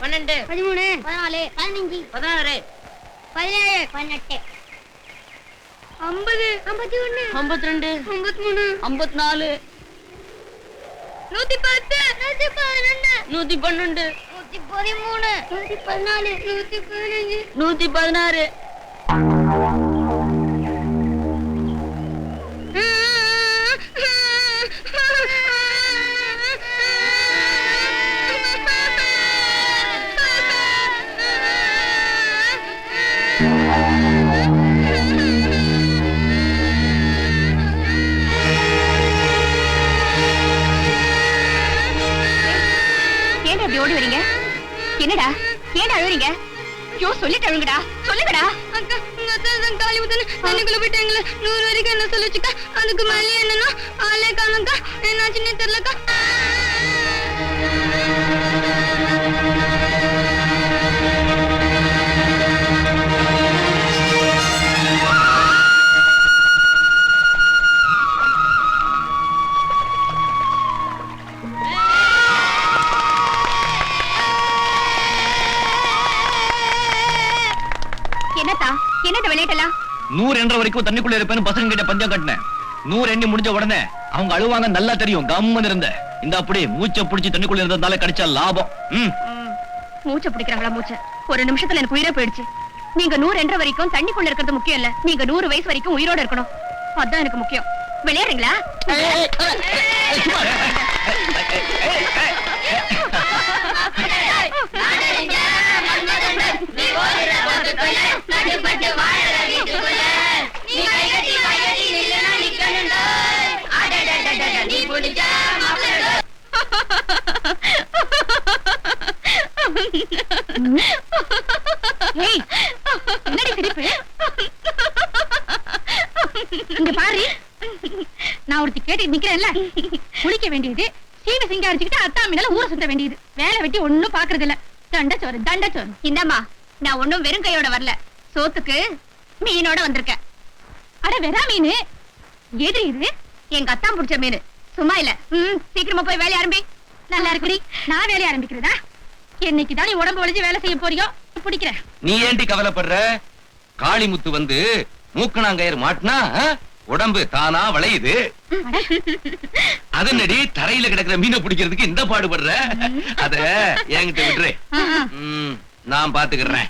12 13 14 15 16 17 18 50 51 52 53 54 110 111 112 113 114 115 116 ஓடி வரீங்க? என்னடா ஏன்டா அழுறீங்க? ஐயோ சொல்லிட்டு அழுங்கடா, சொல்லுங்கடா. அக்கா உங்க அத்தை காலி ஊத்துன தண்ணிக்குள்ள போயிட்டாங்களே 100 வரைக்கும் என்ன சொல்லிச்சுக்கா. அதுக்கு மேலே என்னன்னா ஆளே காணோம்க்கா. என்னாச்சுன்னே தெரியலக்கா. என்னடா விளையாட்டலாம் 100 என்ற வரைக்கும் தண்ணிக்குள்ள இருப்பேன்னு பசங்க கிட்ட பஞ்சம் கட்டினேன். 100 எண்ணி முடிஞ்ச உடனே அவங்க அழுவாங்க நல்லா தெரியும். கம்மன் இருந்த இந்த அப்படி மூச்சை பிடிச்சி தண்ணிக்குள்ள இருந்ததால கிடைச்ச லாபம். மூச்சை பிடிக்கிறாங்களா? மூச்சை ஒரு நிமிஷத்துல எனக்கு உயிரே போயிடுச்சு. நீங்க 100 என்ற வரைக்கும் தண்ணிக்குள்ள இருக்கிறது முக்கியம் இல்ல, நீங்க 100 வயசு வரைக்கும் உயிரோட இருக்கணும். அதான் எனக்கு முக்கியம். விளையாடுறீங்களா? இங்க பாரு, நான் ஒருத்தி கேட்டு நிக்கிறேன்ல. குளிக்க வேண்டியது, சீவை சிங்காரிச்சுக்கிட்டு அத்தாமினால ஊரை சுத்த வேண்டியது. வேலை வெட்டி ஒண்ணும் பாக்குறது இல்ல. தண்டச்சோறு தண்டச்சோறு. இந்தம்மா, நான் ஒண்ணும் வெறும் கையோட வரல, சோத்துக்கு மீனோட வந்திருக்கேன். அட வெறா மீன் எதிரி இது? எங்க அத்தான் பிடிச்ச மீன். சும்மா இல்ல. சீக்கிரமா போய் வேலைய ஆரம்பி. நல்லா இருக்குடி. நான் வேலைய ஆரம்பிக்கிறதா? என்னைக்குதான் நீ உடம்பு ஒழிஞ்சு வேலை செய்ய போறியோ பிடிக்கிறேன். நீ ஏண்டி கவலைப்படுற? காளிமுத்து வந்து மூக்கணாங்கயிறு மாட்டினா உடம்பு தானா வளையுது. அதனடி தரையில கிடக்கிற மீனை பிடிக்கிறதுக்கு இந்த பாடுபடுற. அத என்கிட்ட விடுறே, நான் பாத்துக்கிறேன்.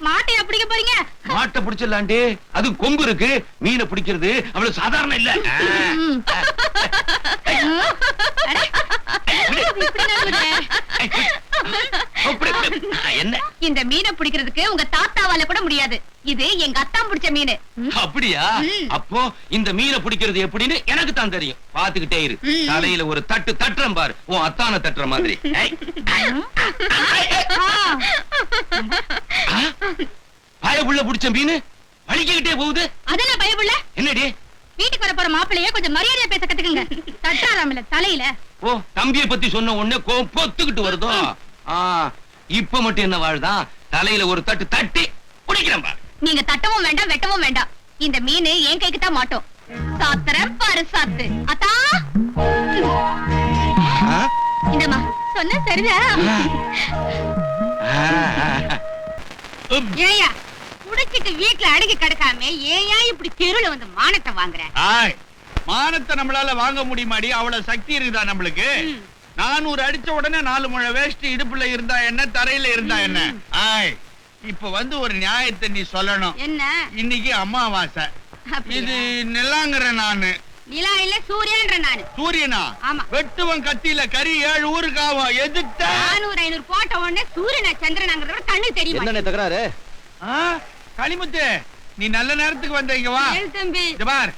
மாட்டையா பிடிக்க போறீங்க? மாட்டை பிடிச்சிடலாண்டி, அது கொம்பு இருக்கு. மீனை பிடிக்கிறது அவ்வளவு சாதாரண இல்ல. என்ன இந்த மீனை பிடிக்கிறதுக்கு உங்க தாத்தாவால கூட முடியாது. இது எங்க அத்தான் பிடிச்ச மீன். அப்படியா? அப்போ இந்த மீனை பிடிக்கிறது எப்படின்னு எனக்கு தான் தெரியும். பாத்துக்கிட்டே இரு. தலையில ஒரு தட்டு தட்டுறேன் பாரு, உன் அத்தான தட்டுற மாதிரி. பயப்புள்ள பிடிச்ச மீன் வலிக்கிட்டே போகுது. அதெல்லாம் பயப்புள்ள என்னடி? வீட்டுக்கு வர போற மாப்பிள்ளைய கொஞ்சம் மரியாதையா பேச கத்துக்குங்க. தட்டாராமல தலையில. ஓ, தம்பியை பத்தி சொன்ன உடனே பொத்துக்கிட்டு வருதோ? இப்ப மட்டும் என்ன வாழ்தான்? தலையில ஒரு தட்டு தட்டி குடிக்கிறேன் பாரு. நீங்க தட்டவும் வேண்டாம், வெட்டவும் வேண்டாம். இந்த மீன் என் கைக்கு தான் மாட்டோம். சாத்திரம் பாரு சாத்து. அத்தா இந்தமா சொன்ன சரிதா? ஏயா குடிச்சிட்டு வீட்டுல அடங்கி கிடக்காம ஏயா இப்படி தெருல வந்து மானத்தை வாங்குற? மானத்தை நம்மளால வாங்க முடியுமாடி? அவ்வளவு சக்தி இருக்குதா நம்மளுக்கு? 400 அடிச்ச உடனே 4 முழ வேஷ்டி இடுப்புல இருந்தா என்ன, தரையில இருந்தா என்ன? இப்ப வந்து ஒரு நியாயத்தை நீ சொல்லணும். என்ன? இன்னைக்கு அமாவாசை, இது நிலாங்கிற நானு. நிலா இல்ல சூரியன்ற நானு. சூரியனா? ஆமா. வெட்டுவன் கத்தியில கறி 7 ஊருக்காவும் எதுக்க 400 500 போட்ட உடனே சூரியனா சந்திரனாங்கிறத கண்ணு தெரியுமா? என்ன தகராறு? களிமுத்து, நீ நல்ல நேரத்துக்கு வந்த. இங்க வா தம்பி. பார்,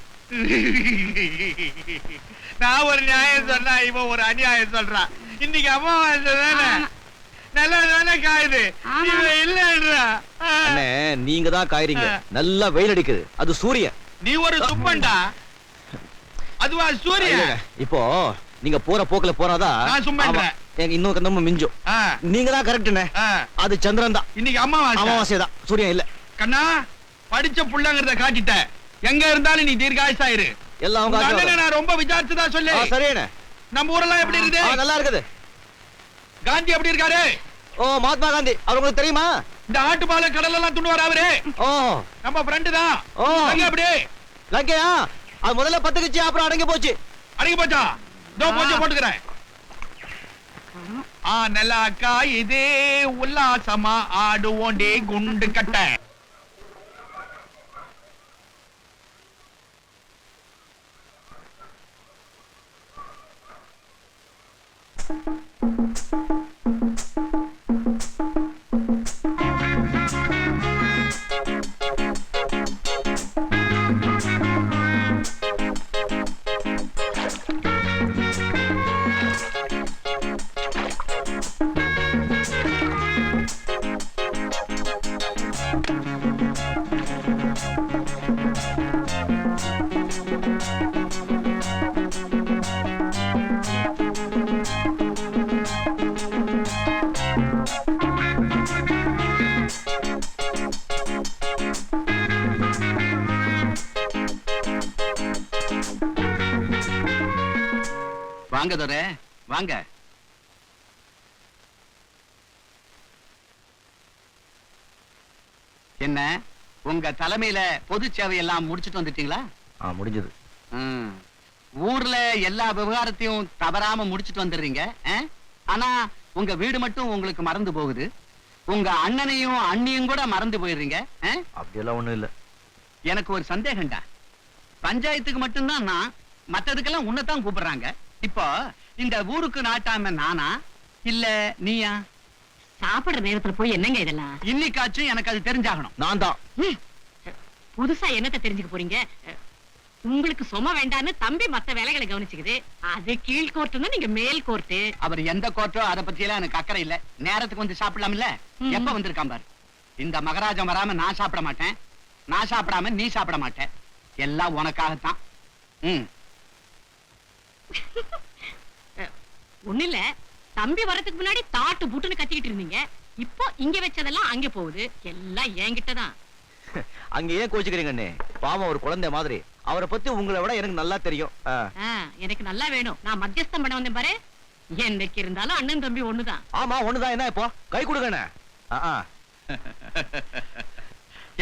நான் ஒரு நியாயம் சொன்னா இவன் ஒரு அநியாயம் சொல்றான். இன்னைக்கு அமாவாசை தானே, நல்லா தானே காயுது. இல்லன்றா நீங்க தான் காயறீங்க. நல்லா வெயில் அடிக்குது, அது சூரியன். நீ ஒரு துப்பண்டா, அதுவா சூரியன். இப்போ நீங்க போற போக்குல போறாதான் நான் சும்மா இன்னும் கந்தமா மிஞ்சும். நீங்க தான் கரெக்ட்னே, அது சந்திரன் தான். இன்னைக்கு அமாவாசை தான், சூரியன் இல்ல. கண்ணா, படிச்ச புள்ளங்கறத காட்டிட்ட. எங்க இருந்தாலும் நீ தீர்காயுசாயிரு. எல்லாம் நான் ரொம்ப விசாரிச்சுதான் சொல்லு. சரியான நம்ம ஊரெல்லாம் எப்படி இருக்குது? நல்லா இருக்குது. காந்தி எப்படி இருக்காரு? ஓ, மகாத்மா காந்தி. அவர் உங்களுக்கு தெரியுமா? இந்த ஆட்டுப்பால கடல் எல்லாம் துண்டுவாரு அவரு. ஓ, நம்ம ஃப்ரெண்டு தான். ஓ. அங்க எப்படி? லங்கையா? அது முதல்ல பத்துக்குச்சு, அப்புறம் அடங்கி போச்சு. அடங்கி போச்சா? இதோ கொஞ்சம் போட்டுக்கிறேன். நல்லா அக்கா இதே உல்லாசமா ஆடுவோண்டே குண்டு கட்ட. வாங்க தோரே, வாங்க. என்ன உங்க தலைமையில பொது சேவை எல்லாம் முடிச்சிட்டு வந்துட்டீங்களா? முடிஞ்சது. ஊர்ல எல்லா விவகாரத்தையும் தவறாம முடிச்சிட்டு வந்துடுறீங்க. ஆனா உங்க வீடு மட்டும் உங்களுக்கு மறந்து போகுது. உங்க அண்ணனையும் அண்ணியும் கூட மறந்து போயிடுறீங்க. அப்படியெல்லாம் ஒண்ணும் இல்ல. எனக்கு ஒரு சந்தேகம்டா. பஞ்சாயத்துக்கு மட்டும்தான் நான், மத்ததுக்கெல்லாம் உன்னைத்தான் கூப்பிடுறாங்க. இப்போ இந்த ஊருக்கு நாட்டாம நானா இல்ல நீயா? சாப்பிடுற நேரத்துல போய் என்னங்க இதெல்லாம்? இன்னைக்காச்சும் எனக்கு அது தெரிஞ்சாகணும். நான் தான். புதுசா என்னத்தை தெரிஞ்சுக்க போறீங்க? உங்களுக்கு சும வேண்டான்னு தம்பி மத்த வேலைகளை கவனிச்சுக்குது. அது கீழ் கோர்ட்டுன்னா நீங்க மேல் கோர்ட்டு. அவர் எந்த கோர்ட்டோ அதை பத்தி எல்லாம் எனக்கு அக்கறை இல்ல. நேரத்துக்கு வந்து சாப்பிடலாம்ல. எப்ப வந்திருக்கான் பாரு. இந்த மகராஜம் வராம நான் சாப்பிட மாட்டேன், நான் சாப்பிடாம நீ சாப்பிட மாட்டேன். எல்லாம் உனக்காகத்தான். ஒண்ணு இல்ல, தம்பி வரதுக்கு முன்னாடி தாட்டு பூட்டுன்னு கத்திக்கிட்டு இருந்தீங்க. இப்போ இங்க வச்சதெல்லாம் அங்க போகுது. எல்லாம் என்கிட்டதான். அங்க ஏன் கோச்சுக்கிறீங்க அண்ணே? பாவம், ஒரு குழந்தை மாதிரி. அவரை பத்தி உங்களை விட எனக்கு நல்லா தெரியும். எனக்கு நல்லா வேணும். நான் மத்தியஸ்தம் பண்ண வந்தேன் பாரு. என்னைக்கு இருந்தாலும் அண்ணன் தம்பி ஒண்ணுதான். ஆமா, ஒண்ணுதான். என்ன இப்போ கை கொடுங்கண்ணே.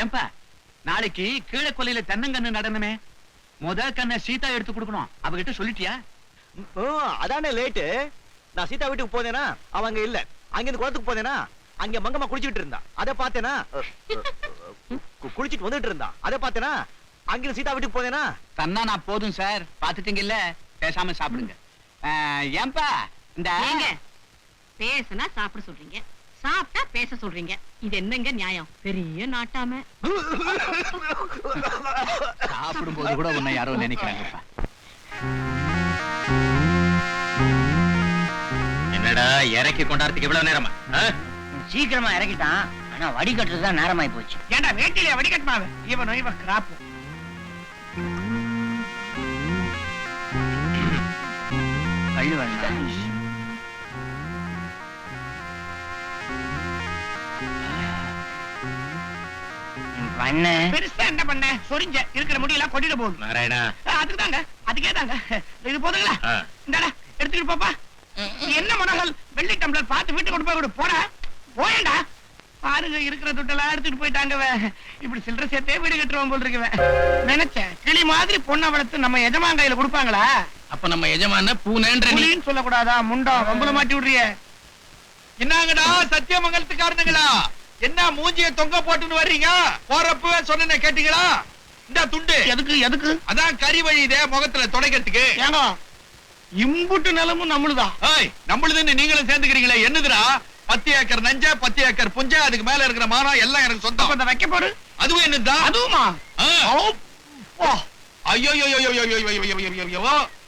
ஏம்பா, நாளைக்கு கீழே கொல்லையில தென்னங்கண்ணு நடனமே. முத கண்ணை சீதா எடுத்து கொடுக்கணும். அவகிட்ட சொல்லிட்டியா? அதானே லேட்டு. நான் சீதா வீட்டுக்கு போனேனா அவங்க இல்ல. அங்கிருந்து குளத்துக்கு போனேனா அங்க மங்கம்மா குளிச்சுட்டு இருந்தா. அதை பார்த்தேனா குளிச்சுட்டு வந்துட்டு இருந்தா. அதை பார்த்தேனா அங்கிருந்து சீதா வீட்டுக்கு போனேனா. தன்னா நான் போதும் சார், பாத்துட்டீங்கல்ல, பேசாம சாப்பிடுங்க. ஏம்பா, இந்த பேசுனா சாப்பிட சொல்றீங்க, சாப்பிட்டா பேச சொல்றீங்க. இது என்னங்க நியாயம்? பெரிய நாட்டாம. சாப்பிடும் போது கூட உன்னை யாரோ நினைக்கிறாங்கப்பா. என்னடா இறக்கி கொண்டாடுறதுக்கு இவ்வளவு நேரமா? சீக்கிரமா இறக்கிட்டான். ஆனா வடிகட்டுறதுதான் நேரமாயி போச்சு. ஏண்டா வேட்டில வடிகட்டுமாவே? இவன் கிராப்பு. கள்ளு வேண்டாம். பண்ண பெருசா என்ன பண்ண? சொரிஞ்ச இருக்கிற முடியெல்லாம் கொட்டிட்டு போகுது. நாராயணா, அதுக்குதாங்க, அதுக்கே தாங்க. இது போதுங்களா? இந்தாடா எடுத்துட்டு போப்பா. என்ன மனங்கள் வெள்ளி டம்ளர் பார்த்து வீட்டுக்கு கொண்டு போய் கொடு. போடா, போயண்டா. பாருங்க, இருக்கிற துட்டெல்லாம் எடுத்துட்டு போயிட்டாங்க. இப்படி சில்லற சேர்த்தே வீடு கட்டுறோம் போல் இருக்குவ. நினைச்சேன் கிளி மாதிரி பொண்ணை வளர்த்து நம்ம எஜமான் கையில கொடுப்பாங்களா? அப்ப நம்ம எஜமான பூனேன்னு சொல்லக்கூடாதா? முண்டா வம்புல மாட்டி விடுறிய. என்னங்கடா சத்தியமங்கலத்துக்காரனுங்களா? என்ன மூஞ்சிய தொங்க போட்டுன்னு வர்றீங்க? போறப்பவே சொன்ன கேட்டீங்களா? இந்த துண்டு எதுக்கு? எதுக்கு? அதான் கறி வழியுதே முகத்துல துடைக்கிறதுக்கு. ஏங்க இம்புட்டு நிலமும் நம்மளுதான். நம்மளுதுன்னு நீங்களும் சேர்ந்துக்கிறீங்களே, என்னதுடா? 10 ஏக்கர் நஞ்ச, 10 ஏக்கர் புஞ்ச, அதுக்கு மேல இருக்கிற மரம் எல்லாம் எனக்கு சொந்தம். அந்த வைக்க போடு. அதுவும் என்னதான்? அதுவுமா? ஐயோ,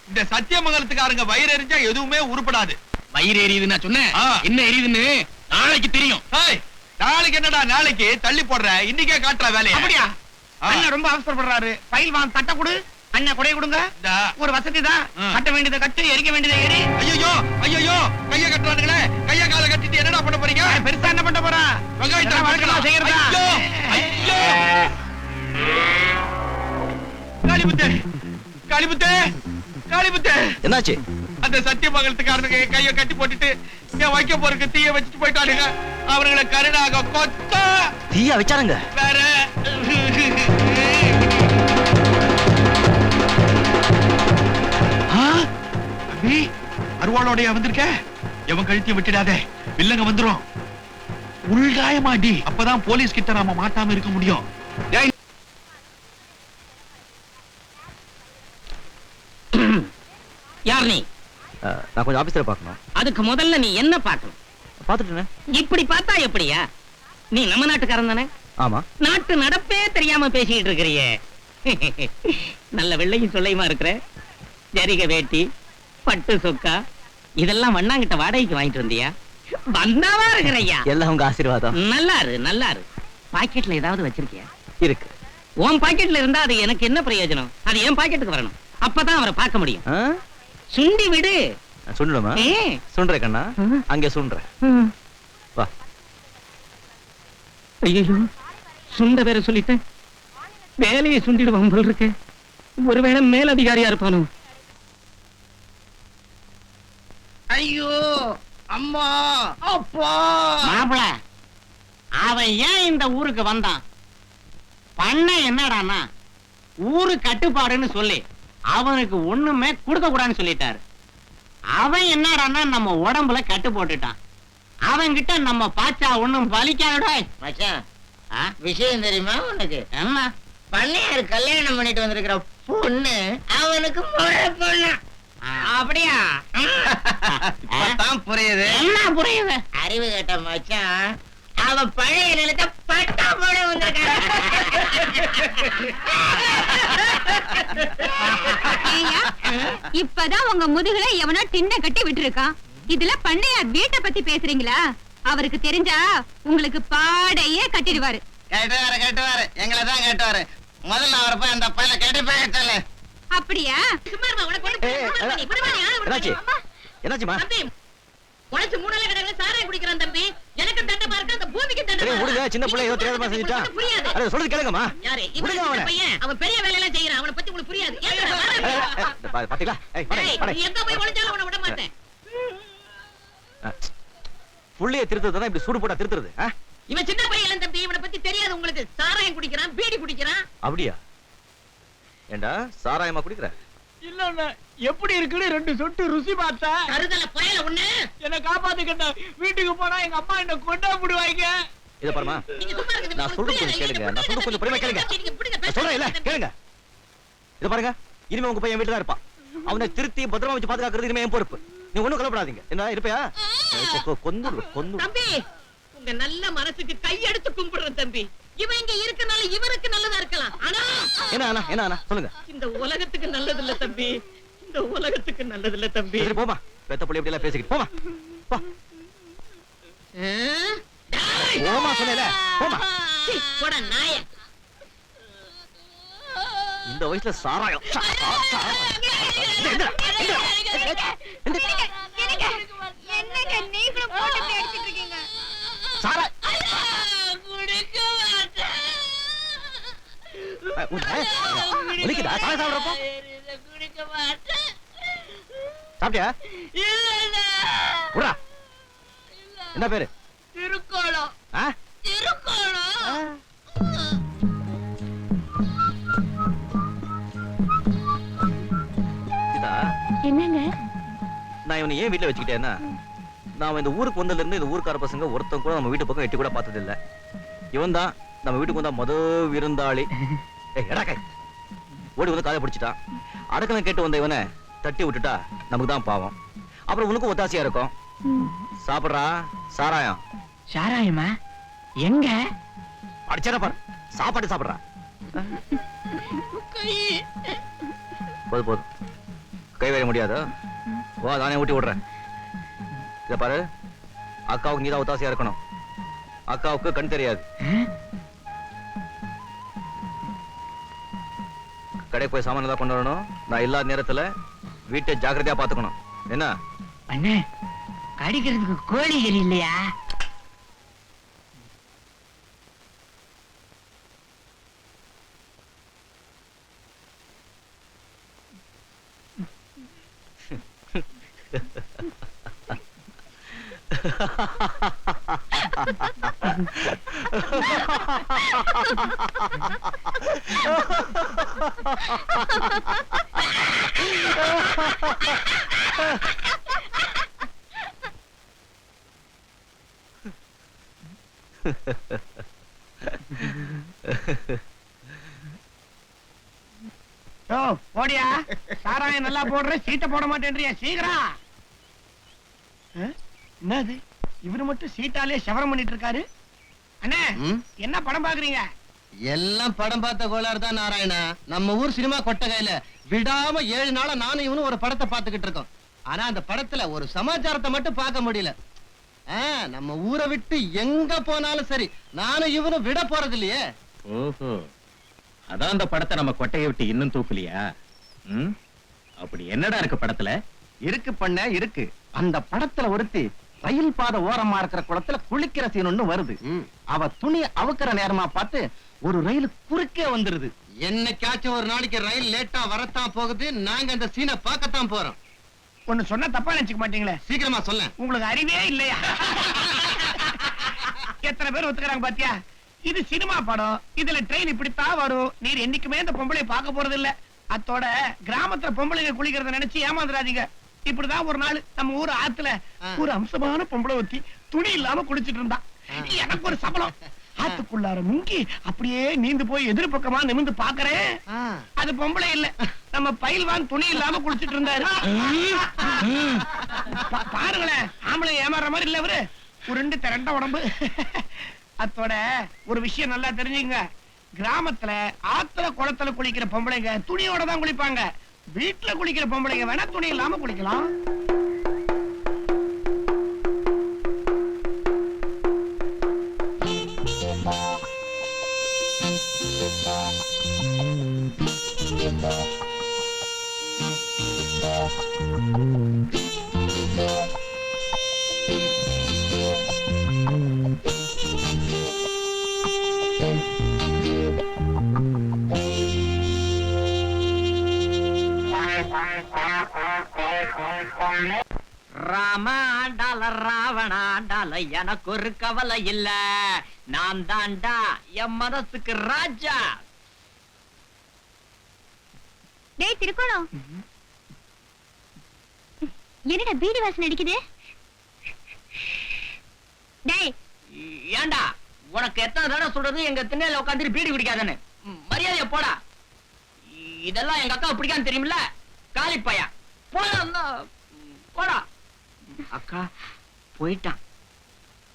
இந்த சத்தியமங்கலத்துக்காரங்க வயிறு எரிஞ்சா எதுவுமே உருப்படாது. வயிறு எரியுதுன்னா சொன்னேன். என்ன எரியுதுன்னு நாளைக்கு தெரியும். நாளைக்கு என்னடா? நாளைக்கு தள்ளி போடுற, இன்னைக்கே காட்டுற வேலையா? அப்படியா? அண்ணன் ரொம்ப அவசரப்படுறாரு. பைல் வாங்க, தட்ட கொடு. அண்ணன் கொடைய கொடுங்க. ஒரு வசதி தான். கட்ட வேண்டியதை கட்டு, எரிக்க வேண்டியதை எரி. ஐயோ ஐயோ, கைய கட்டுறானுங்களே. கைய கால கட்டிட்டு என்னடா பண்ண போறீங்க? பெருசா என்ன பண்ண போறா? வெங்காயத்தை வளர்க்கலாம் செய்யறதா? ஐயோ, காளிமுத்து, காளிமுத்து, காளிமுத்து. என்னாச்சு? அந்த அந்த சத்தியமங்கலத்துக்காரனுக்கு என் கைய கட்டி போட்டுட்டு என் வைக்க போறதுக்கு தீய வச்சுட்டு போயிட்டானுங்க. அவனுங்களை கருணாக கொத்த தீயா வச்சாருங்க. வேற தம்பி, அருவாளோடைய வந்திருக்க. எவன் கழுத்திய விட்டுடாதே, வில்லங்க வந்துரும். உள்காயமாடி, அப்பதான் போலீஸ் கிட்ட நாம மாட்டாம இருக்க முடியும். டேய், யார் நீ? நான் கொஞ்சம் ஆபீஸ்ல பார்க்கணும். அதுக்கு முதல்ல நீ என்ன பார்க்கணும்? பார்த்துட்டேன். இப்படி பார்த்தா எப்படியா? நீ நம்ம நாட்டுக்காரன் தானே? ஆமா. நாட்டு நடப்பே தெரியாம பேசிட்டு இருக்கிறியே. நல்ல வெள்ளையும் சொல்லையுமா இருக்கிற. ஜரிக வேட்டி, பட்டு சொக்கா இதெல்லாம் வண்ணாங்கிட்ட வாடகைக்கு வாங்கிட்டு வந்தியா? வந்தாவா இருக்கிறையா? எல்லாம் உங்க ஆசீர்வாதம். நல்லாரு. பாக்கெட்ல ஏதாவது வச்சிருக்கியா? இருக்கு. உன் பாக்கெட்ல இருந்தா அது எனக்கு என்ன பிரயோஜனம்? அது என் பாக்கெட்டுக்கு வரணும். அப்பதான் அவரை பார்க்க முடியும். சுண்டி விடு. சுண்டணுமா? சுண்டுற கண்ணா, அங்கே சுண்டுற. வா. ஐயோ, சுண்ட வேற சொல்லிட்டேன். வேலையை சுண்டிடுவான் போல் இருக்கு. ஒருவேளை மேலதிகாரியா இருப்பானோ? ஐயோ அம்மா அப்பா. மாப்பிள, அவன் ஏன் இந்த ஊருக்கு வந்தான்? பண்ண என்னடானா ஊரு கட்டுப்பாடுன்னு சொல்லி அவனுக்கு ஒண்ணுமே கொடுக்க கூடாதுன்னு சொல்லிட்டாரு. அவன் என்னடானா நம்ம உடம்புல கட்டு போட்டுட்டான். அவன் கிட்ட நம்ம பாச்சா ஒண்ணும் பலிக்காதடா. மச்சான், விஷயம் தெரியுமா உனக்கு? என்ன? பண்ணையாரு கல்யாணம் பண்ணிட்டு வந்திருக்கிற பொண்ணு அவனுக்கு முறை பொண்ணு. அப்படியா? இப்பதான் புரியுது. என்ன புரியுது? அறிவு கேட்ட மச்சான், அவ பழைய நிலத்தை பட்டா போட வந்திருக்கான். ஏய்யா, இப்பதான் உங்க முதுகுல எவனோ டின்ன கட்டி விட்டுருக்கான். இதுல பண்ணையார் வீட்டை பத்தி பேசுறீங்களா? அவருக்கு தெரிஞ்சா உங்களுக்கு பாடையே கட்டிடுவாரு. கேட்டுவாரு, எங்களை தான் கேட்டுவாரு. முதல்ல அவரை போய் அந்த பையனை கட்டி போய் சொல்லு. அப்படியா? என்னாச்சுமா? உனக்கு மூணால கிடக்குற சாராயம் குடிக்கிறான் தம்பி. எனக்கு தண்டமா இருக்கு, அந்த பூமிக்கு தண்டமா சரி, விடுங்க. சின்ன பிள்ளை ஏதோ தெரியாதமா செஞ்சுட்டான். அரே, சொல்றது கேளுங்கம்மா. யாரு விடுங்க இவன்? அவனை. பையன் அவன் பெரிய வேலை எல்லாம் செய்யறான். அவனை பத்தி உங்களுக்கு புரியாது. ஏன்டா வர? பாத்தீங்களா? ஏய், பாரு, ஏய், பாரு. நீ எங்க போய் ஒளிஞ்சாலும் அவனை விட மாட்டேன். புள்ளைய திருத்துறதுதான் இப்படி சூடு போட்டா திருத்துறது. இவன் சின்ன பையன் தம்பி. இவனை பத்தி தெரியாது உங்களுக்கு. சாராயம் குடிக்கிறான், பீடி குடிக்கிறான். அப்படியா? ஏண்டா சாராயமா குடிக்கிற? இல்ல, எப்படி இருக்குன்னு 2 சொட்டு ருசி பார்த்தா கருதல பயல ஒண்ணு. என்ன காப்பாத்துக்கிட்ட. வீட்டுக்கு போனா எங்க அம்மா என்ன கொண்டா போடுவாங்க. இத பாருமா, நீங்க சும்மா இருங்க. நான் சொல்றது கொஞ்சம் கேளுங்க. நான் சொல்றது கொஞ்சம் பொறுமையா கேளுங்க. நான் சொல்றேன் இல்ல, கேளுங்க. இத பாருங்க, இனிமே உங்க பையன் வீட்டுல தான் இருப்பான். அவனை திருத்தி பத்திரமா வச்சு பாதுகாக்கிறது இனிமே என் பொறுப்பு. நீ ஒண்ணும் கவலைப்படாதீங்க. என்ன இருப்பையா? கொன்னு தம்பி, உங்க நல்ல மனசுக்கு கையெடுத்து கும்பிடுறேன் தம்பி. இவன் இங்க இருக்கனால இவருக்கு நல்லதா இருக்கலாம். ஆனா என்ன சொல்லுங்க. இந்த உலகத்துக்கு நல்லது இல்ல தம்பி. இந்த உலகத்துக்கு நல்லது இல்ல தம்பி. சரி, போமா. பெத்த புள்ளி இப்படி எல்லாம் பேசிக்கிட்டு போமா. போ. போமா சொன்னேல. போமா. போடா நாயே. இந்த வயசுல சாராயம். என்னங்க நீங்களும் போட்டு அடிச்சிட்டு இருக்கீங்க? சாரா ஒலிக்குதா? சாராயம் சாப்பிடுறப்போ சாப்பிட்டியா? உடா. என்ன பேரு? திருக்கோளம். ஆ? திருக்கோளம். இதா? என்னங்க? நான் இவனை ஏன் வீட்டுல வச்சுக்கிட்டேன்னா, நான் இந்த ஊருக்கு வந்ததுல இருந்து இந்த ஊருக்கார பசங்க ஒருத்தன் கூட நம்ம வீட்டு பக்கம் எட்டி கூட பார்த்தது இல்ல. இவன் தான் நம்ம வீட்டுக்கு வந்தா விருந்தாளி. எடாக்கை ஓடி வந்து காதை பிடிச்சிட்டான். அடக்கலம் கேட்டு வந்த இவனை தட்டி விட்டுட்டா நமக்கு தான் பாவம். அப்புறம் உனக்கும் ஒத்தாசையா இருக்கும். சாப்பிடுறா சாராயம். சாராயமா? எங்க? அடிச்சா பாரு, சாப்பாடு சாப்பிடுறா. போதும் கை வைக்க முடியாது. வா, தானே ஊட்டி விடுறேன். இத பாரு, அக்காவுக்கு நீதான் ஒத்தாசையா இருக்கணும். அக்காவுக்கு கண் தெரியாது. கடை போய் சாமான தான் கொண்டு வரணும். நான் இல்லாத நேரத்துல வீட்டை ஜாக்கிரதையா பாத்துக்கணும். என்ன அண்ணே, கடிக்கிறதுக்கு கோழிகள் இல்லையா? போடியா சாராயம் நல்லா போடுற சீட்டை போட மாட்டேன்றியா சீக்கிரம். என்னது இவரு மட்டும் சீட்டாலே செவரம் பண்ணிட்டு இருக்காரு. அண்ணே என்ன படம் பாக்குறீங்க? எல்லாம் படம் பார்த்த கோளாறு தான் நாராயணா. நம்ம ஊர் சினிமா கொட்டகையில விடாம 7 நாளா நானும் இவனும் ஒரு படத்தை பார்த்துக்கிட்டு இருக்கோம். ஆனா அந்த படத்துல ஒரு சமாச்சாரத்தை மட்டும் பார்க்க முடியல. நம்ம ஊரை விட்டு எங்க போனாலும் சரி நானும் இவனும் விட போறது இல்லையே. ஓஹோ, அதான் அந்த படத்தை நம்ம கொட்டையை விட்டு இன்னும் தூக்கலையா? அப்படி என்னடா இருக்கு படத்துல? இருக்கு பண்ண இருக்கு. அந்த படத்துல ஒருத்தி ரயில் பாதை ஓரமா இருக்கிற குளத்துல குளிக்கிற சீன் ஒண்ணு வருது. அவ துணி அவுக்கிற நேரமா பார்த்து ஒரு ரயில் குறுக்கே வந்துருது. என்னைக்காச்சும் ஒரு நாளைக்கு ரயில் லேட்டா வரத்தான் போகுது. நாங்க அந்த சீனை பார்க்கத்தான் போறோம். ஒண்ணு சொன்னா தப்பா நினைச்சுக்க மாட்டீங்களே? சீக்கிரமா சொல்ல. உங்களுக்கு அறிவே இல்லையா? எத்தனை பேர் ஒத்துக்கிறாங்க பாத்தியா? இது சினிமா படம். இதுல ட்ரெயின் இப்படித்தான் வரும். நீர் என்னைக்குமே இந்த பொம்பளை பார்க்க போறது இல்ல. அத்தோட கிராமத்துல பொம்பளைங்க குளிக்கிறத நினைச்சு ஏமாந்துடாதீங்க. இப்படிதான் ஒரு நாள் நம்ம ஊர் ஆத்துல ஒரு அம்சமான பொம்பளை ஒத்தி துணி இல்லாம குளிச்சிட்டு இருந்தா. எனக்கு ஒரு சபலம். ஆத்துக்குள்ளார முங்கி அப்படியே நீந்து போய் எதிர்பக்கமா நிமிந்து பாக்குறேன். அது பொம்பளை இல்ல, நம்ம பயில்வான் துணி இல்லாம குளிச்சிட்டு இருந்தாரு. பாருங்களேன், ஆம்பளை ஏமாற மாதிரி இல்ல அவரு. உருண்டு திரண்ட உடம்பு. அத்தோட ஒரு விஷயம் நல்லா தெரிஞ்சுங்க. கிராமத்துல ஆத்துல குளத்துல குளிக்கிற பொம்பளைங்க துணியோட தான் குளிப்பாங்க. வீட்டுல குளிக்கிற பொம்பளைங்க வேணா துணி இல்லாம குளிக்கலாம். ராமாண்டால ராவணாண்டால எனக்கு ஒரு கவலை இல்ல. நான் தாண்டா என் மனசுக்கு ராஜா. டேய் திருக்கோணம், என்னடா பீடி வாசனை அடிக்குது? டேய் ஏண்டா உனக்கு எத்தனை தடவை சொல்றது எங்க திண்ணையில உட்காந்து பீடி குடிக்காதன்னு? மரியாதைய போடா. இதெல்லாம் எங்க அக்கா பிடிக்கான்னு தெரியுமில்ல? காலி பையா போடா. அக்கா போயிட்டான்.